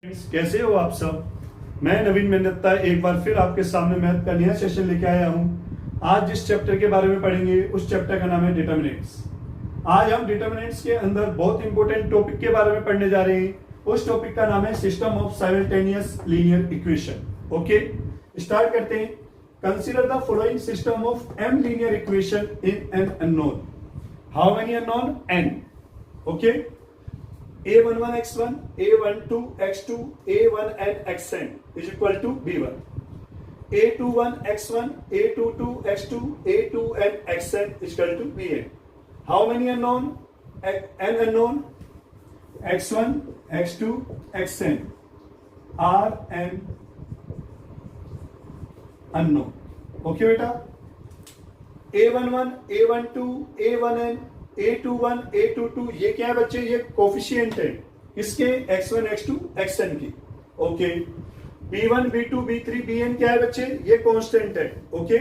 कैसे हो आप सब। मैं नवीन मेहनता एक बार फिर आपके सामने मैथ का नया सेशन लेके आया हूं। आज जिस चैप्टर के बारे में पढ़ेंगे उस चैप्टर का नाम है डिटरमिनेंट्स। आज हम डिटरमिनेंट्स के अंदर बहुत इंपॉर्टेंट टॉपिक के बारे में पढ़ने जा रहे हैं। उस टॉपिक का नाम है system of simultaneous linear equation. Okay, start करते हैं। Consider the following system of m linear equation in an unknown. How many unknown? n। Okay, a11x1, a12x2, a1n xn is equal to b1. a21x1, a22x2, a2n xn is equal to bn. How many unknown? n unknown. x1, x2, xn are n unknown. Okay बेटा, a11, a12, a1n, a21, a22 ये क्या है बच्चे? ये coefficient है किसके? x1, x2, xn की। Okay, b1, b2, b3, bn क्या है बच्चे? ये कांस्टेंट है। Okay,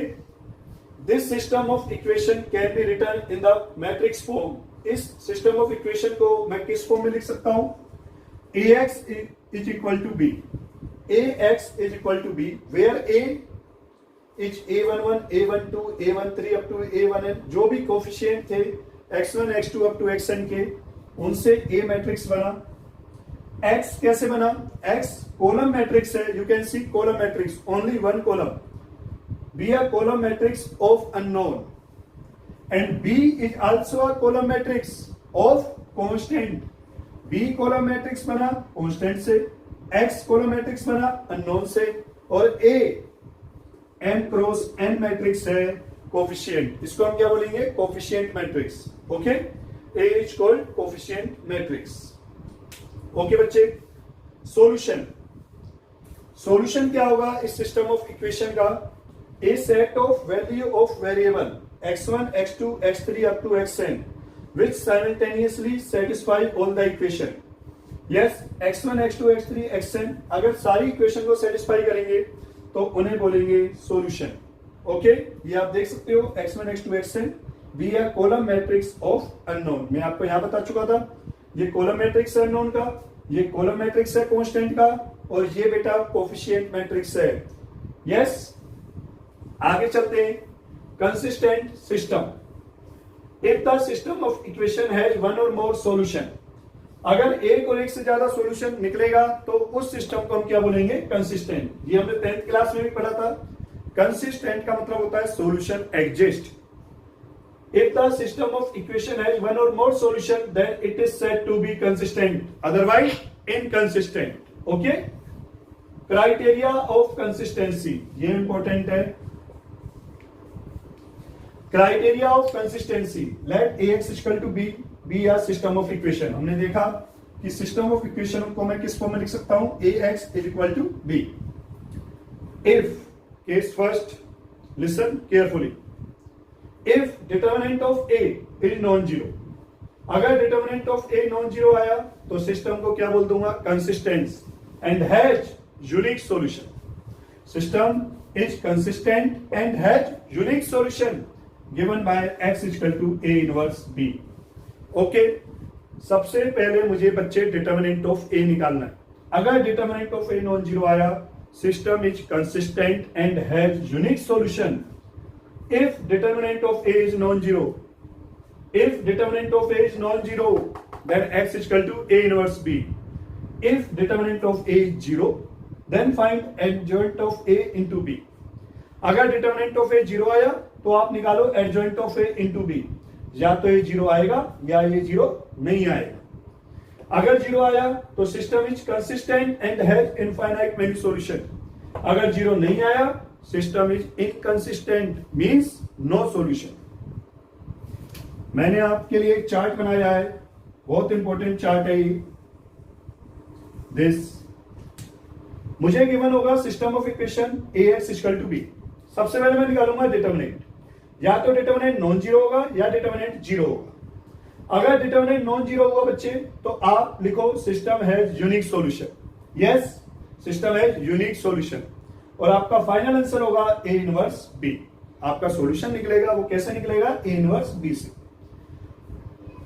this system of equation can be written in the matrix form. इस सिस्टम ऑफ इक्वेशन को मैं किस फॉर्म में लिख सकता हूं? ax is equal to b, ax is equal to b, where a is a11, a12, a13 up to a1n, जो भी कोफिशिएंट थे x1, x2 up to xn के, उनसे A मैट्रिक्स बना। X कैसे बना? X कॉलम मैट्रिक्स है। You can see column matrix, only one column. B a column matrix of unknown and B is also a column matrix of constant. B column matrix बना constant से, X column matrix बना unknown से, और A m cross n matrix है coefficient. इसको हम क्या बोलेंगे? Coefficient matrix. Okay, A is called coefficient matrix. Okay बच्चे, सॉल्यूशन। सॉल्यूशन क्या होगा इस सिस्टम ऑफ इक्वेशन का? A set of value of variable x1, x2, x3 up to xn which simultaneously satisfy all the equation. yes, x1, x2, x3, xn अगर सारी equation को satisfy करेंगे तो उन्हें बोलेंगे सॉल्यूशन। ओके, ये आप देख सकते हो x1, x2, xn बी है कॉलम मैट्रिक्स ऑफ अननोन। मैं आपको यहां बता चुका था, ये कॉलम मैट्रिक्स है अननोन का, ये कॉलम मैट्रिक्स है कांस्टेंट का, और ये बेटा कोफिशिएंट मैट्रिक्स है। यस, आगे चलते हैं। Consistent system. If the system of equation has one और मोर सॉल्यूशन, अगर एक और एक से ज्यादा सॉल्यूशन निकलेगा तो उस सिस्टम को हम क्या बोलेंगे? कंसिस्टेंट। ये हमने 10th क्लास में भी पढ़ा था। कंसिस्टेंट का मतलब होता है solution exist. If the system of equation has one or more solution, then it is said to be consistent. Otherwise, inconsistent. Okay? Criteria of consistency. ये important है। Criteria of consistency. Let ax equal to b be a system of equation. हमने देखा कि system of equation को मैं किस form में लिख सकता हूं? ax is equal to b. If case first, listen carefully. If determinant of A is non-zero, अगर determinant of A non-zero आया तो सिस्टम को क्या बोल दूंगा? consistent and has unique solution. System is consistent and has unique solution given by x is equal to A inverse B. Okay, सबसे पहले मुझे बच्चे determinant of A निकालना है। अगर determinant of A non-zero आया, system is consistent and has unique solution. If determinant of A is non-zero, if determinant of A is non-zero, then x is equal to A inverse B. If determinant of A is zero, then find adjoint of A into B. अगर determinant of A zero आया तो आप निकालो adjoint of A into B। या तो ये zero आएगा या ये जीरो नहीं आएगा। अगर जीरो आया तो system is consistent and has infinite many solution. अगर जीरो नहीं आया, system is inconsistent, means no solution. मैंने आपके लिए एक चार्ट बनाया है, बहुत इंपॉर्टेंट चार्ट है ये। दिस मुझे गिवन होगा system of equation ax equal to b। सबसे पहले मैं निकालूंगा डिटरमिनेंट। या तो डिटरमिनेंट नॉन जीरो होगा या डिटरमिनेंट जीरो होगा। अगर डिटरमिनेंट नॉन जीरो हुआ बच्चे तो आप लिखो system has unique solution. Yes, system has unique solution, और आपका फाइनल आंसर होगा A इनवर्स B। आपका सॉल्यूशन निकलेगा, वो कैसे निकलेगा? A इनवर्स B से।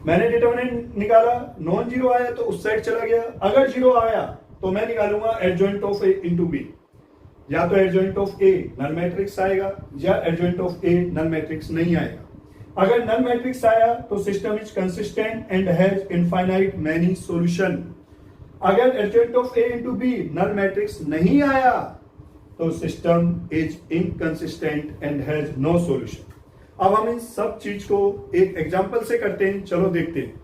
मैंने डिटरमिनेंट निकाला, नॉन जीरो आया तो उस साइड चला गया। अगर जीरो आया तो मैं निकालूंगा adjoint of A into B. या तो adjoint of A null matrix आएगा या adjoint of A null matrix नहीं आएगा। अगर नल मैट्रिक्स आया तो system is consistent and has infinite many solution. अगर adjoint of A into B null matrix नहीं आया तो system is inconsistent and has no solution. अब हम इन सब चीज को एक एग्जांपल से करते हैं, चलो देखते हैं।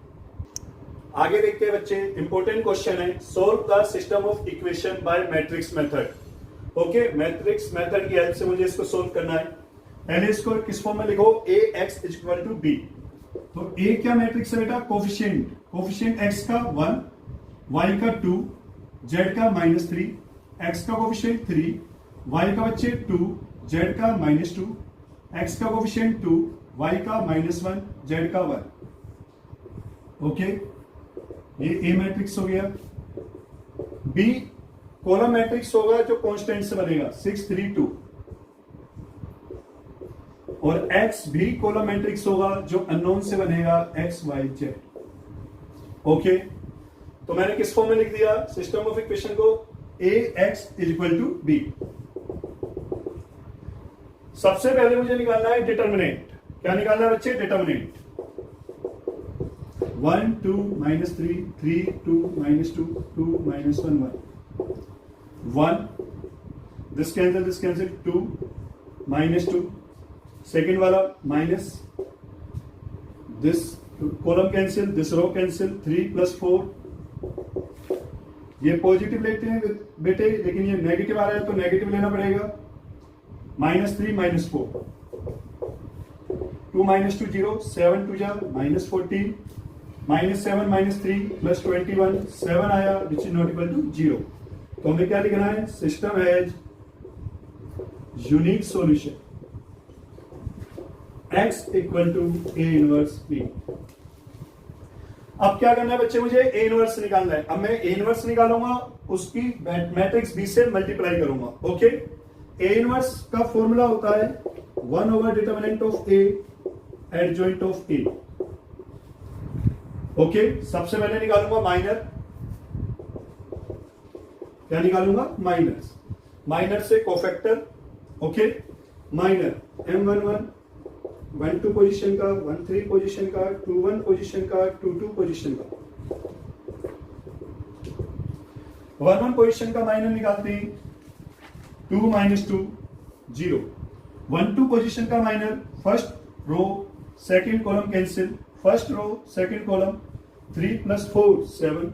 आगे देखते हैं बच्चे, इंपॉर्टेंट क्वेश्चन है, solve the system of equation by matrix method. Okay, matrix method की हेल्प से मुझे इसको सोल्व करना है। पहले इसको किस फॉर्म में लिखो, A x is equal to B. तो ए क्या मैट्रिक्स है बेटा, कोफिशिएंट। कोफिशिएंट एक्स का 1, वाई का 2, जेड का -3, एक्स का कोफिशिएंट 3, वाई का बच्चे 2, जेड का -2, एक्स का कोफिशिएंट 2, वाई का -1, जेड का 1। ओके, ये ए मैट्रिक्स हो गया। बी कॉलम मैट्रिक्स होगा जो कांस्टेंट से बनेगा 6 3 2, और एक्स भी कॉलम मैट्रिक्स होगा जो अननोन से बनेगा एक्स वाई जेड। ओके, तो मैंने किस फॉर्म में लिख दिया सिस्टम ऑफ इक्वेशन को, A x is equal to B. सबसे पहले मुझे निकालना है डिटर्मिनेंट। क्या निकालना है बच्चे, डिटर्मिनेंट। 1 2 -3 3 2 -2 2 -1 1 दिस कैंसिल 2 -2, सेकेंड वाला minus this column cancel, this row cancel, 3 + 4। ये पॉजिटिव लेते हैं बेटे, लेकिन ये नेगेटिव आ रहा है तो नेगेटिव लेना पड़ेगा। -3 -4, 2 -2 0, 7 2 जा -14, -7 -3 + 21, 7 आया which is not equal to 0। तो हमें क्या लिखना है, system has unique solution x equal to A inverse B. अब क्या करना है बच्चे, मुझे ए इनवर्स निकालना है। अब मैं ए इनवर्स निकालूंगा, उसकी मैट्रिक्स बी से मल्टीप्लाई करूंगा। ओके, ए इनवर्स का फॉर्मूला होता है one over determinant of A adjoint of A. Okay, सबसे पहले निकालूंगा माइनर। क्या निकालूंगा, माइनस। माइनर से cofactor. Okay, minor M11 1 2 position का, 1 3 पोजीशन का, 2 1 पोजीशन का, 2 2 पोजीशन का। 1 1 पोजीशन का माइनर निकालते हैं, 2 -2 0। 1 2 पोजीशन का minor, first row second column cancel, first row second column, 3 + 4 7।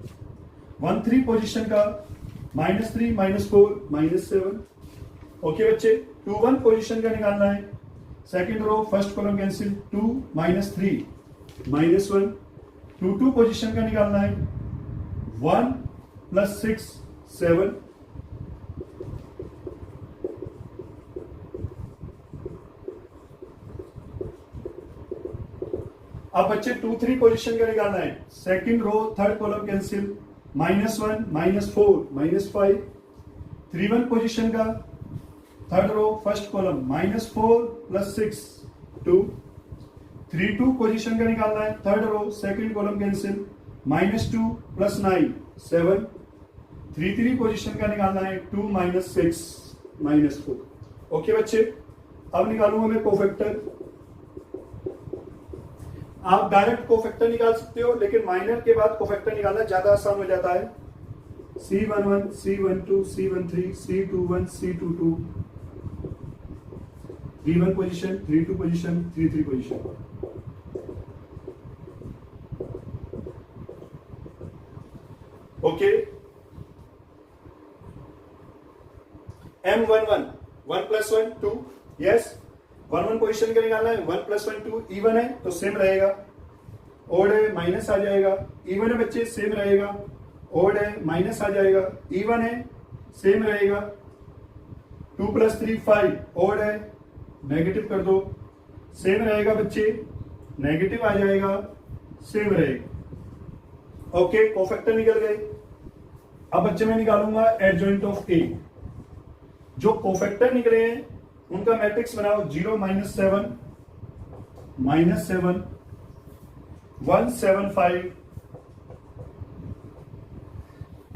1 3 position का -3 -4 -7। ओके बच्चे, 2 1 पोजीशन का निकालना है, second row first column cancel, 2 -3 -1। 2 2 position का निकालना है, 1 + 6 7। अब बच्चे 2 3 पोजीशन का निकालना है, second row third column cancel, -1 -4 -5। 3 1 position का third row first column, -4 + 6 2। 3 2 position का निकालना है, third row second column cancel, -2 + 9 7। 3 3 position का निकालना है, 2 -6 -4। ओके बच्चे, अब निकालूंगा मैं कोफैक्टर। आप डायरेक्ट कोफैक्टर निकाल सकते हो, लेकिन माइनर के बाद कोफैक्टर निकालना ज्यादा आसान हो जाता है। C11 C12 C13 C21 C22, 3 1 position, 3 2 position, 3 3 position. Okay, M11 1 + 1 2, yes. 1 1 position का निकालना है, 1 + 1 2 इवन है तो सेम रहेगा, ओड है माइनस आ जाएगा। इवन है बच्चे, सेम रहेगा, ओड है माइनस आ जाएगा, इवन है सेम रहेगा। 2 + 3 5, ओड है नेगेटिव कर दो, सेम रहेगा बच्चे, नेगेटिव आ जाएगा, सेम रहेगा। ओके, कोफैक्टर निकल गए। अब बच्चे मैं निकालूंगा एडजॉइंट ऑफ ए। जो कोफैक्टर निकले हैं उनका मैट्रिक्स बनाओ, 0 -7 -7 1 7 5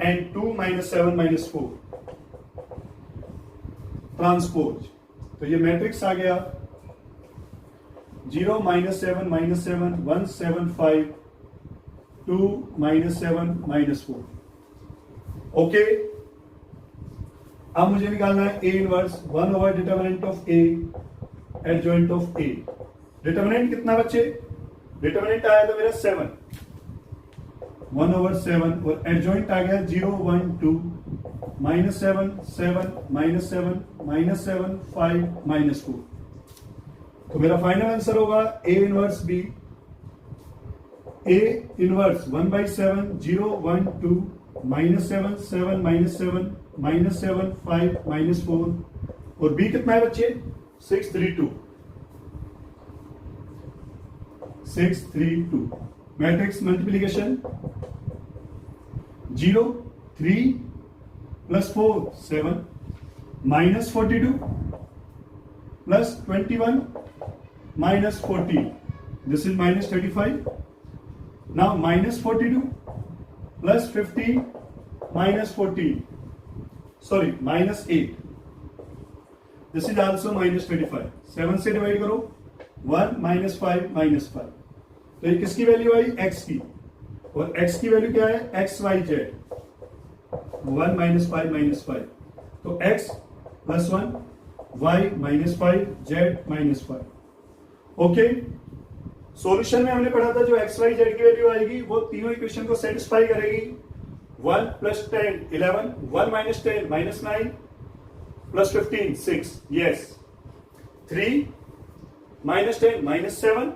एंड 2 माइनस 7 माइनस 4 ट्रांसपोज। तो ये मैट्रिक्स आ गया 0 minus 7 minus 7 1 7 5 2 minus 7 minus 4। Okay, अब मुझे निकालना है A inverse 1 over determinant of A adjoint of A. Determinant कितना बच्चे? डिटर्मिनेंट आया था मेरा 7, 1 ओवर 7 और एडजॉइंट आ गया 0 1 2 माइनस 7 7 माइनस 7 माइनस 7 5 माइनस 4। तो मेरा फाइनल आंसर होगा A inverse B, A inverse 1/7 0 1 2 minus 7 7 minus 7 minus 7 5 minus 4 और बी कितना है बच्चे? 6 3 2 6 3 2। Matrix multiplication 0 3 plus 4 7 minus 42 plus 21 minus 14, this is minus 35। Now minus 42 plus 15 minus 14, sorry minus 8, this is also minus 25। 7 से divide करो 1 minus 5 minus 5। तो ये किसकी value आई? x की, और x की वैल्यू क्या है? x y z 1 minus 5 minus 5। तो x plus 1 y minus 5 z minus 5। Okay, solution में हमने पढ़ा था जो x y z की वैल्यू आएगी वो तीनों इक्वेशन को सेटिस्फाई करेगी। 1 plus 10 11, 1 minus 10 minus 9 plus 15 6, yes. 3 minus 10 minus 7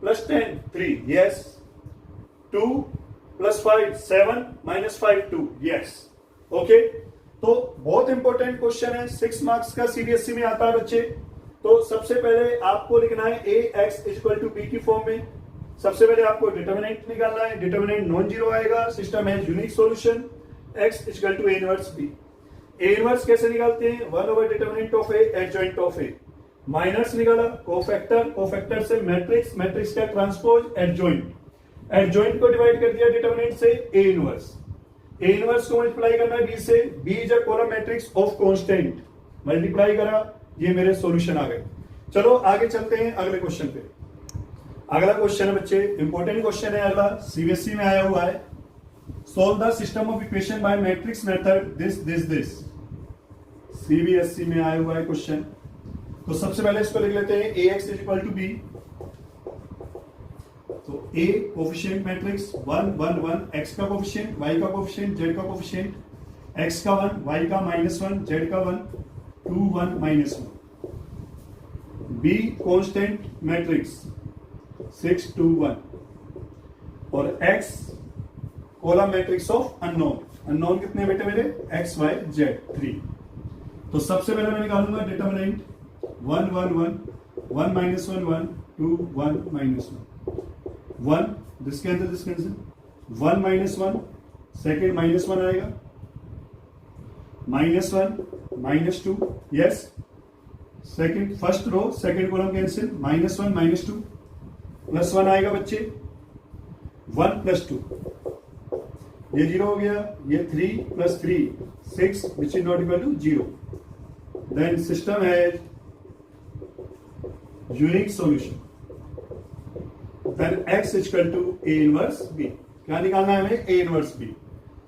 plus 10 3, yes. 2 plus 5 7 minus 5 2, yes. Okay, तो बहुत इंपॉर्टेंट क्वेश्चन है, 6 मार्क्स का सीबीएसई में आता है बच्चे। तो सबसे पहले आपको लिखना है A X equal to B की फॉर्म में। सबसे पहले आपको डिटर्मिनेंट निकालना है, डिटर्मिनेंट नॉन जीरो आएगा, सिस्टम है unique solution X equal to A inverse B. A inverse कैसे निकालते हैं? 1 over determinant of A adjoint of A. Minus निकाला, कोफैक्टर, कोफैक्टर से मैट्रिक्स, मैट्रिक्स का ट्रांसपोज एडजॉइंट, एडजॉइंट को डिवाइड कर दिया डिटर्मिनेंट से ए इनवर्स। ए इनवर्स को मल्टीप्लाई करना है बी से, B is a column matrix of constant, multiply करा, ये मेरे सॉल्यूशन आ गए। चलो आगे चलते हैं अगले क्वेश्चन पे। अगला क्वेश्चन है बच्चे, इंपॉर्टेंट क्वेश्चन है अगला, सीबीएसई में आया हुआ है। Solve the system of equation by matrix method this this this. CBSE में आया हुआ है क्वेश्चन। तो सबसे पहले इसको लिख लेते हैं A x is equal to B. तो ए कोफिशिएंट मैट्रिक्स 1 1 1, एक्स का कोफिशिएंट, वाई का कोफिशिएंट, जेड का कोफिशिएंट, एक्स का 1, वाई का -1, जेड का 1 2 1 -1। बी कांस्टेंट मैट्रिक्स 6 2 1 और X column matrix of unknown. Unknown कितने बेटे मेरे? X Y Z 3। तो सबसे पहले मैं निकालूंगा determinant 1 1 1 1 minus 1 1 2 1 minus 1 1, this cancel this cancel, 1 minus 1, second -1 आएगा, -1 -2, yes. Second first row second column cancel, -1 -2 +1 आएगा बच्चे, 1 + 2, ये 0 हो गया, ये 3 + 3 6 which is not equal to 0। Then system है unique solution, then x equal to A inverse B. क्या निकालना है हमें? A inverse B.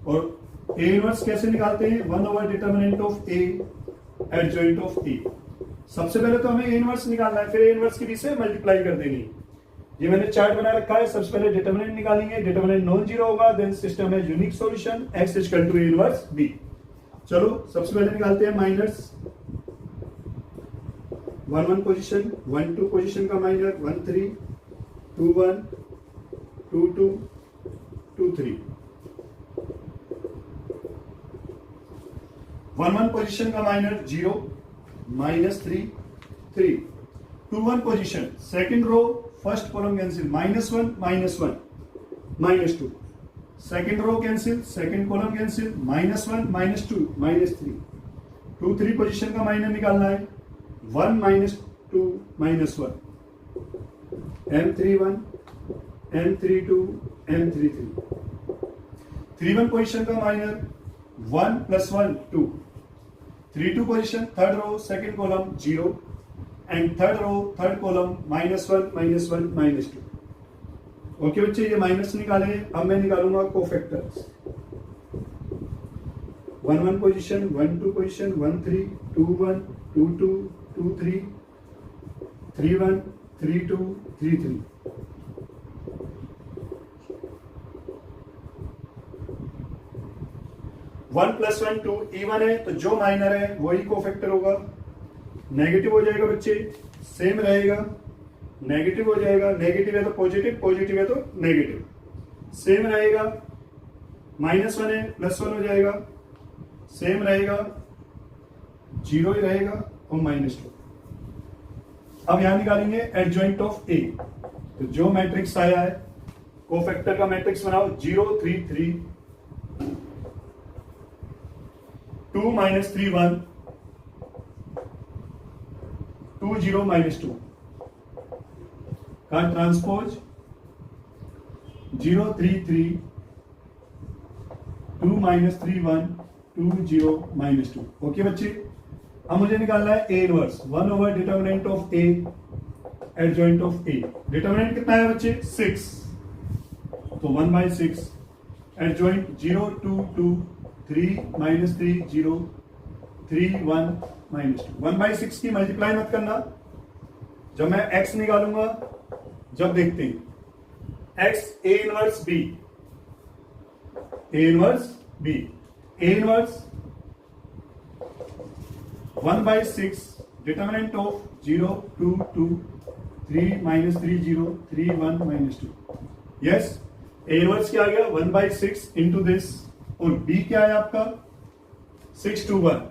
और ए इनवर्स कैसे निकालते हैं? 1 over determinant of A adjoint of A. सबसे पहले तो हमें ए इनवर्स निकालना है, फिर ए इनवर्स की बी से मल्टीप्लाई कर देनी है। ये मैंने चार्ट बना रखा है। सबसे पहले डिटर्मिनेंट निकालेंगे, डिटर्मिनेंट नॉन जीरो होगा, देन सिस्टम है unique solution x equal to A inverse B. चलो सबसे पहले निकालते हैं माइनस 1 1 पोजीशन, 1 2 पोजीशन का माइनर, 1 3 2 1 2 2 2 3, 1 1 पोजीशन का minor 0 -3 3, 2 1 position second row first column cancel, -1 -1 -2, second row cancel, second column cancel, -1 -2 -3, 2 3 position का माइनर निकालना है, 1 -2 -1, M31 M32 M33, 3 1 पोजीशन का minor 1 + 1 2, 3 2 position third row second column 0 and third row third column -1 -1 -2। Okay बच्चे, ये minus निकाले। अब मैं निकालूंगा cofactors. 1 1 position 1 2 position 1 3 2 1 2 2 2 3 3 1 3 2 3 3। One plus one two even है तो जो माइनर है वही कोफैक्टर होगा। नेगेटिव हो जाएगा बच्चे, सेम रहेगा। नेगेटिव हो जाएगा, नेगेटिव है तो पॉजिटिव, पॉजिटिव है तो नेगेटिव, सेम रहेगा। -1 है +1 हो जाएगा, सेम रहेगा, 0 ही रहेगा और -2। अब यहां निकालेंगे एडजॉइंट ऑफ ए। तो जो मैट्रिक्स आया है कोफैक्टर का मैट्रिक्स बनाओ 0 3 3 2 -3 1 2 0 -2 का ट्रांसपोज 0 3 3 2 -3 1 2 0 -2। ओके बच्चे, अब मुझे निकालना है A inverse one over determinant of A adjoint of A. Determinant कितना है बच्चे 6, तो 1/6 एडजॉइंट 0 2 2 3 -3 0 3 1 -2। 1/6 की मल्टीप्लाई मत करना। जब मैं x निकालूंगा, जब देखते हैं x A inverse B, A inverse B, A inverse 1/6 determinant of 0 2 2 3 -3 0 3 1 -2। Yes, A inverse क्या आ गया 1/6 इंटू दिस, और b क्या है आपका 6 2 1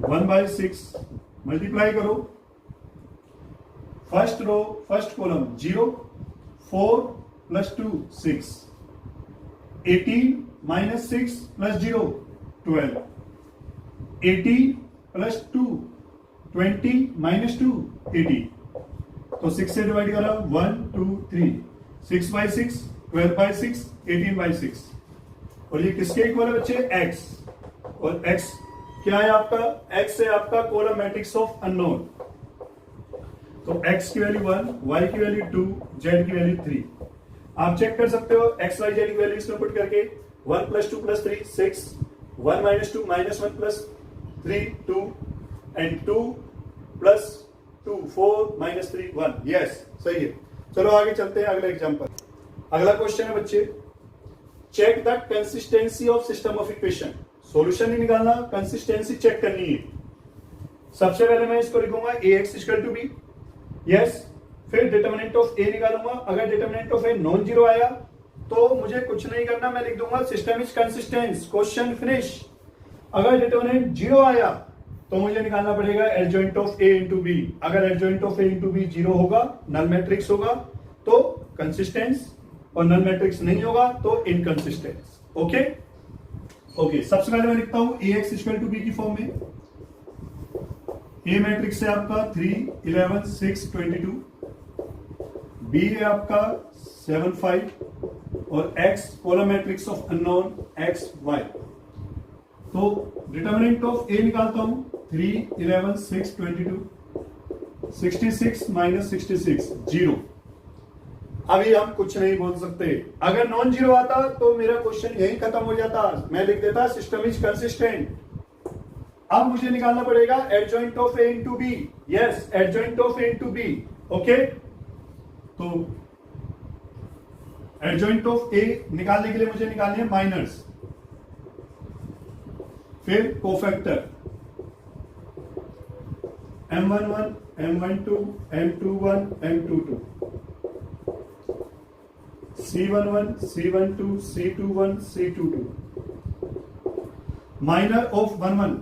1/6 मल्टीप्लाई करो। First row first column 0 4 + 2 6 18 -6 + 0 12 18 + 2 20 -2 18। तो 6 से डिवाइड करा 1 2 3 6/6 12/6 18/6। और ये किसके इक्वल है बच्चे x, और x क्या है आपका x है आपका कॉलम मैट्रिक्स ऑफ अननोन। तो x की वैल्यू 1, y की वैल्यू 2, z की वैल्यू 3। आप चेक कर सकते हो x y z की वैल्यू इसमें पुट करके 1 + 2 + 3 6 1 -2 -1 + 3 2 एंड 2 + 2 4 -3 1। यस, सही है। चलो आगे चलते हैं अगले एग्जांपल। अगला क्वेश्चन है बच्चे, check the consistency of system of equation. Solution नहीं निकालना, कंसिस्टेंसी चेक करनी है। सबसे पहले मैं इसको लिखूंगा ax = b। यस, फिर डिटर्मिनेंट ऑफ a निकालूंगा। अगर determinant of a non zero आया तो मुझे कुछ नहीं करना, मैं लिख दूंगा system is consistent, question finish. अगर डिटर्मिनेंट 0 आया तो मुझे निकालना पड़ेगा एडजॉइंट ऑफ a × b। अगर एडजॉइंट ऑफ a × b 0 होगा, नल मैट्रिक्स होगा तो कंसिस्टेंस, और नल मैट्रिक्स नहीं होगा तो इनकंसिस्टेंस। ओके ओके, सबसे पहले मैं लिखता हूं ax = b की फॉर्म में। a मैट्रिक्स है आपका 3 11 6 22, b है आपका 7 5 और x column matrix of unknown x y। तो डिटर्मिनेंट ऑफ a निकालता हूं 3 11 6 22 66 - 66 0। अभी हम कुछ नहीं बोल सकते। अगर नॉन जीरो आता तो मेरा क्वेश्चन यही खत्म हो जाता, मैं लिख देता सिस्टम इज कंसिस्टेंट। अब मुझे निकालना पड़ेगा adjoint of a × b। Yes, adjoint of a × b। Okay, तो एडजॉइंट ऑफ a निकालने के लिए मुझे निकालने हैं माइनर्स, फिर cofactor M11 M12 M21 M22 C11 C12 C21 C22। Minor of 1 1,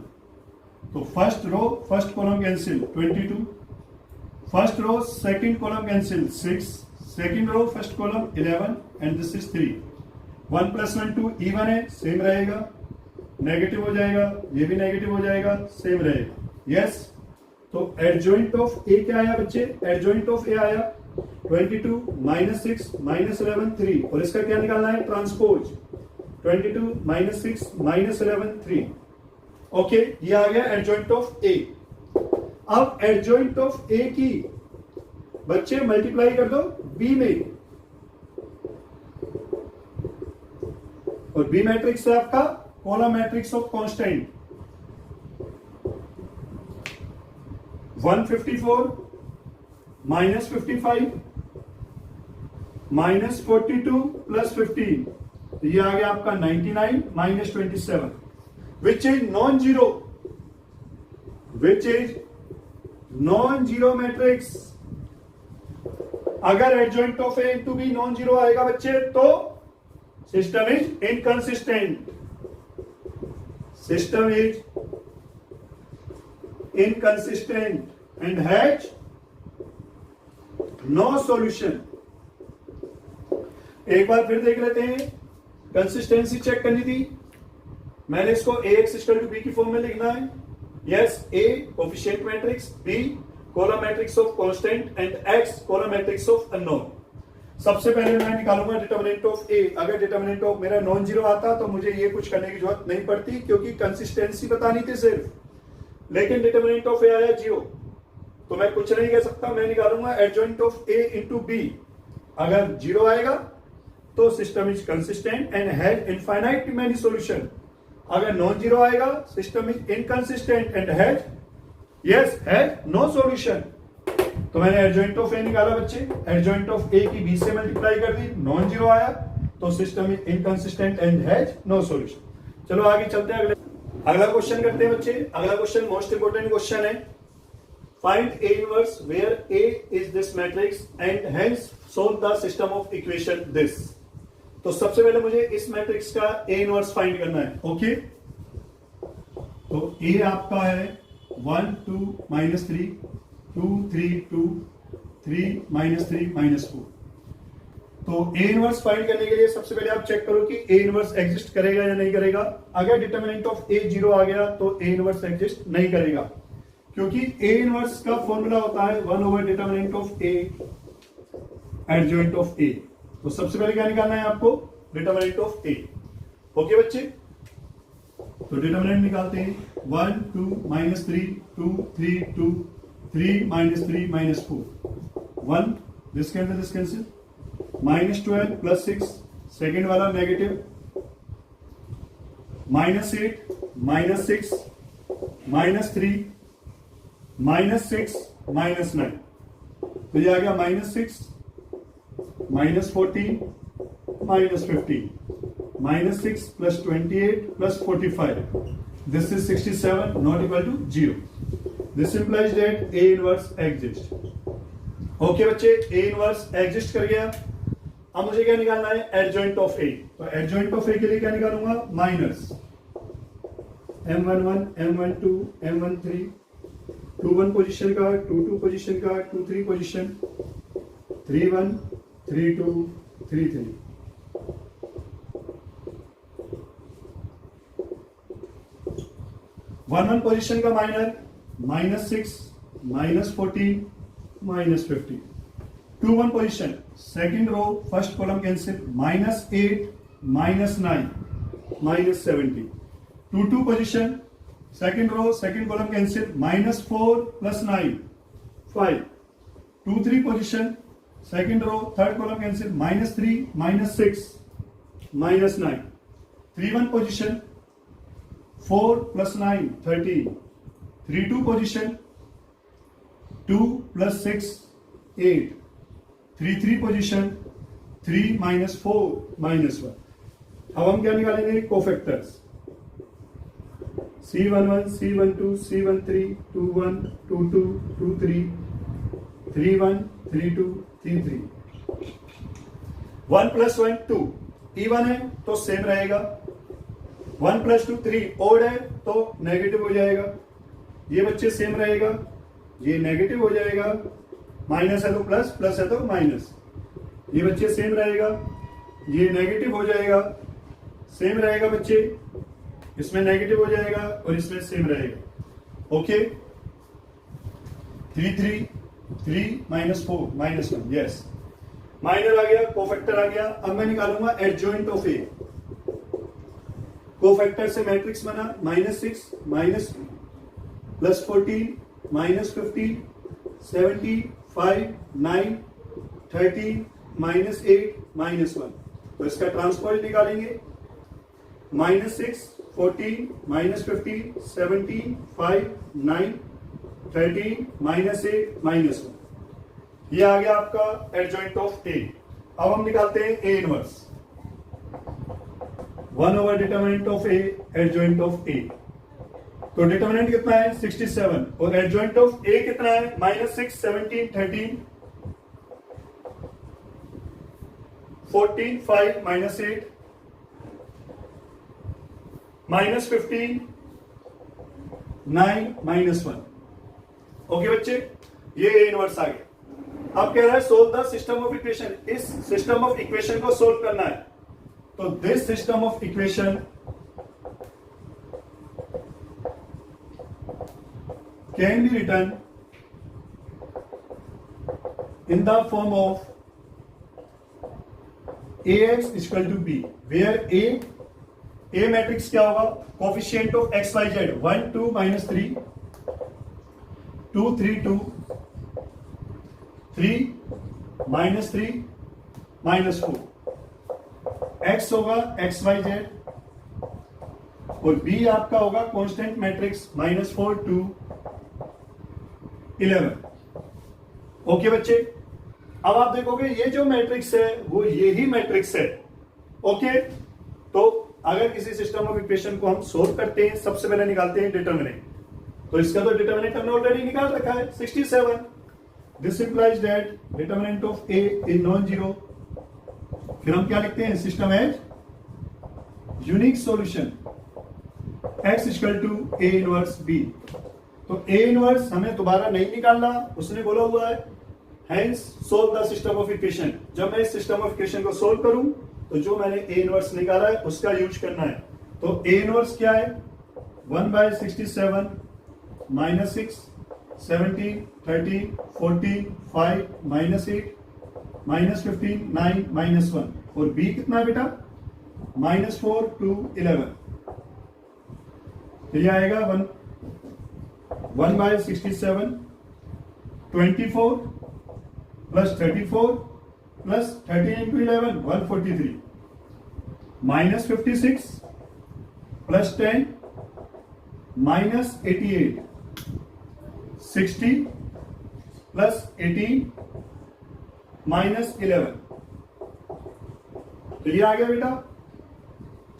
तो first row first column cancel 22, first row second column cancel 6, second row first column 11 and this is 3। 1 + 1 2 even है, same रहेगा। Negative हो जाएगा, ये भी negative हो जाएगा, same रहेगा। यस, तो एडजॉइंट ऑफ ए क्या आया बच्चे, एडजॉइंट ऑफ ए आया 22 माइनस 6 माइनस 11 3, और इसका क्या निकालना है, ट्रांसपोज 22 माइनस 6 माइनस 11 3। ओके, ये आ गया एडजॉइंट ऑफ ए। अब एडजॉइंट ऑफ ए की बच्चे मल्टीप्लाई कर दो बी में, और बी मैट्रिक्स है आपका column matrix of constant 154 minus 55 minus 42 plus 15, तो ये आ गया आपका 99 minus 27, which is non zero, which is non zero matrix. अगर adjoint of A into B non zero आएगा बच्चे तो system is inconsistent, system is inconsistent and has no solution. एक बार फिर देख लेते हैं, कंसिस्टेंसी चेक करनी थी, मैंने इसको ax इक्वल टू बी की फॉर्म में लिखना है। Yes, a coefficient matrix, b column matrix of constant and x column matrix of unknown. सबसे पहले मैं निकालूंगा डिटरमिनेंट ऑफ a। अगर डिटरमिनेंट ऑफ मेरा नॉन जीरो आता तो मुझे ये कुछ करने की जरूरत नहीं पड़ती, क्योंकि कंसिस्टेंसी बतानी थी सिर्फ, लेकिन डिटरमिनेंट ऑफ a आया जीरो, तो मैं कुछ नहीं कह सकता, मैं निकालूंगा adjoint of a into B. अगर जीरो आएगा तो system is consistent and has infinite many solution. अगर नॉन जीरो आएगा system is inconsistent and has no solution. तो मैंने एडजॉइंट ऑफ ए निकाला बच्चे, एडजॉइंट ऑफ ए की बी से मल्टीप्लाई कर दी, नॉन जीरो आया तो system is inconsistent and has no solution. चलो आगे चलते हैं, अगला क्वेश्चन करते हैं बच्चे। अगला क्वेश्चन मोस्ट इंपोर्टेंट क्वेश्चन है, find A inverse where A is this matrix and hence solve the system of equation this. तो सबसे पहले मुझे इस मैट्रिक्स का A इनवर्स फाइंड करना है। ओके, तो A आपका है 1 2 माइनस 3 2 3 2 3 माइनस 3 माइनस 4। तो A इनवर्स फाइंड करने के लिए सबसे पहले आप चेक करो कि A इनवर्स एग्जिस्ट करेगा या नहीं करेगा। अगर डिटरमिनेंट ऑफ A जीरो आ गया तो A इनवर्स एग्जिस्ट नहीं करेगा, क्योंकि A इनवर्स का फॉर्मूला होता है 1 over determinant of A adjoint of A। तो सबसे पहले क्या निकालना है आपको, डिटरमिनेंट ऑफ A। ओके बच्चे, तो डिटरमिनेंट निकालते हैं 1 2 minus 3 2 3 2 3 minus 3 minus 4 1, this cancel, minus 12 plus 6, second वाला negative, minus 8 minus 6 minus 3 minus 6 minus 9, तो ये आ गया minus 6 minus 14 minus 15 minus 6 plus 28 plus 45, this is 67 not equal to 0। This implies that A inverse exist. Okay बच्चे, A inverse exist कर गया। अब मुझे क्या निकालना है, एडजॉइंट ऑफ A। तो एडजॉइंट ऑफ A के लिए क्या निकालूंगा, minus M11 M12 M13 21 position का, 22 पोजीशन का, 23 पोजीशन, 31 32 33। वन पोजीशन का minor, minus 6 minus 14 minus 15। 2 1 position, second row first column cancel, minus 8 minus 9 minus 17। 2 2 position, second row second column cancel, minus 4 plus 9 5। 2 3 position, second row third column cancel, minus 3 minus 6 minus 9। 3 1 position, 4 plus 9 13। 3 2 position, 2 plus 6 8। 3 3 position, 3 minus 4 minus 1। अब हम क्या निकालेंगे, cofactors, C11 C12 C13 21 22 23 31 32 33। 1 plus 1 2, even है तो same रहेगा। 1 plus 2 3, odd है तो negative हो जाएगा। ये बच्चे सेम रहेगा, ये नेगेटिव हो जाएगा, माइनस है तो प्लस, प्लस है तो माइनस। ये बच्चे सेम रहेगा, ये नेगेटिव हो जाएगा, सेम रहेगा बच्चे, इसमें नेगेटिव हो जाएगा और इसमें सेम रहेगा। Okay, 3 3 3 minus 4 minus 1, yes. Minor आ गया, कोफैक्टर आ गया। अब मैं निकालूंगा एडजॉइंट ऑफ ए। कोफैक्टर से मैट्रिक्स बना -6 माइनस +14 -15 17 5 9 13 -8 -1। तो इसका ट्रांसपोज निकालेंगे -6 14 -15 17 5 9 13 -8 -1। ये आ गया आपका एडजॉइंट ऑफ ए। अब हम निकालते हैं A inverse. 1 / determinant of A adjoint of A. तो डिटरमिनेंट कितना है 67 और एडजॉइंट ऑफ ए कितना है -6 17 13 14 5 -8 -15 9 -1। ओके बच्चे, ये ए इनवर्स आ गया। अब कह रहा है solve the system of equation. इस सिस्टम ऑफ इक्वेशन को सोल्व करना है। तो this system of equation can be written in the form of ax equal to b, where a matrix क्या होगा, coefficient of x y z 1 2 -3 2 3 2 3 -3 -4। x होगा x y z और b आपका होगा कांस्टेंट मैट्रिक्स -4 2 11। ओके बच्चे, अब आप देखोगे ये जो मैट्रिक्स है वो यही मैट्रिक्स है। ओके, तो अगर किसी सिस्टम ऑफ इक्वेशन को हम सोल्व करते हैं सबसे पहले निकालते हैं डिटरमिनेंट। तो इसका तो डिटरमिनेंट हमने ऑलरेडी निकाल रखा है 67। This implies that determinant of A is non zero. फिर हम क्या लिखते हैं, system has unique solution x equal to A inverse B. तो ए इनवर्स हमें दोबारा नहीं निकालना, उसने बोला हुआ है hence solve the system of equation. जब मैं इस सिस्टम ऑफ इक्वेशन को सोल्व करूं तो जो मैंने ए इनवर्स निकाला है उसका यूज करना है। तो ए इनवर्स क्या है 1/67 -6 17 13 14 5 -8 -15 9 -1 और बी कितना बेटा -4 2 11। तो ये आएगा 1/67 24 + 34 + 13 × 11 143 -56 + 10 -88 60 + 18 -11। तो ये आ गया बेटा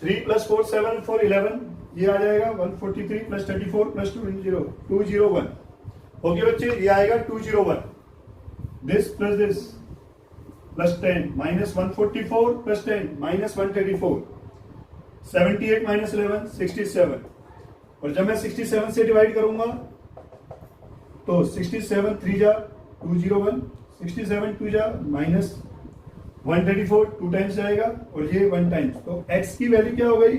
3 + 4 7 4 11। ये आ जाएगा 143 + 34 + 201। ओके बच्चे, ये आएगा 201। This plus this + 10 -144 + 10 -134 78 - 11 67। और जब मैं 67 से डिवाइड करूंगा तो 67 3 जा 201 67 2 जा -134 2 टाइम्स जाएगा और ये 1 टाइम्स। तो x की वैल्यू क्या हो गई,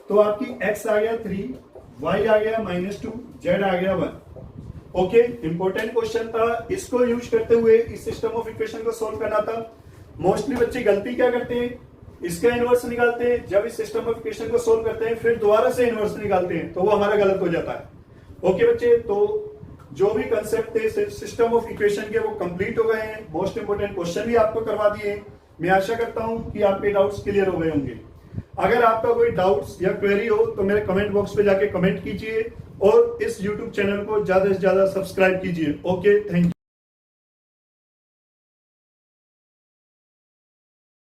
तो आपकी x आ गया 3, y आ गया -2, z आ गया 1। ओके, इंपॉर्टेंट क्वेश्चन था, इसको यूज करते हुए इस सिस्टम ऑफ इक्वेशन को सोल्व करना था। मोस्टली बच्चे गलती क्या करते हैं, इसका इनवर्स निकालते हैं, जब इस सिस्टम ऑफ इक्वेशन को सोल्व करते हैं फिर दोबारा से इनवर्स निकालते हैं, तो वो हमारा गलत हो जाता है। ओके बच्चे, तो जो भी कंसेप्ट थे सिस्टम ऑफ इक्वेशन के वो कंप्लीट हो गए हैं। मोस्ट इंपोर्टेंट क्वेश्चन भी आपको करवा दिए। मैं आशा करता हूं कि आपके डाउट्स क्लियर हो गए होंगे। अगर आपका कोई डाउट्स या क्वेरी हो तो मेरे कमेंट बॉक्स पे जाके कमेंट कीजिए और इस YouTube चैनल को ज्यादा से ज्यादा सब्सक्राइब कीजिए। Okay, thank you.